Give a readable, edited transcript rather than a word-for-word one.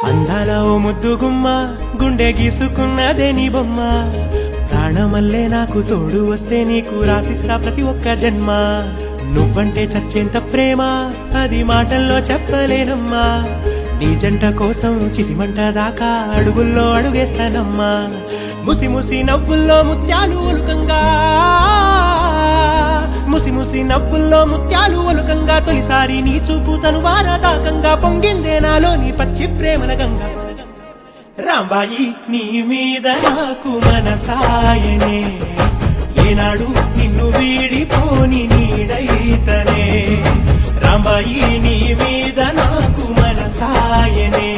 అందాల ఓ ముద్దు గుమ్మ గుండె గీసుకున్నదే నీ బొమ్మ ప్రాణమల్లే నాకు తోడు వస్తే నీకు రాసిస్తా ప్రతి ఒక్క జన్మ నువ్వంటే చచ్చేంత ప్రేమ అది మాటల్లో చెప్పలేనమ్మా నీ జంట కోసం చితిమంట దాకా అడుగుల్లో అడుగేస్తానమ్మా ముసి ముసి నవ్వుల్లో ముత్యాలు ఒలుకంగా ముసి ముసి నవ్వుల్లో ముత్యాలు ఒలుకంగా తొలిసారి నీ చూపు తను వారదాకంగా పొంగిందే నాలో నీ పచ్చి ప్రేమల గంగా రాంబాయి నీ మీద నాకు మనసాయనే ఏనాడు నిన్ను వీడిపోని నీడైతనే రాంబాయి నీ మీద నాకు మనసాయనే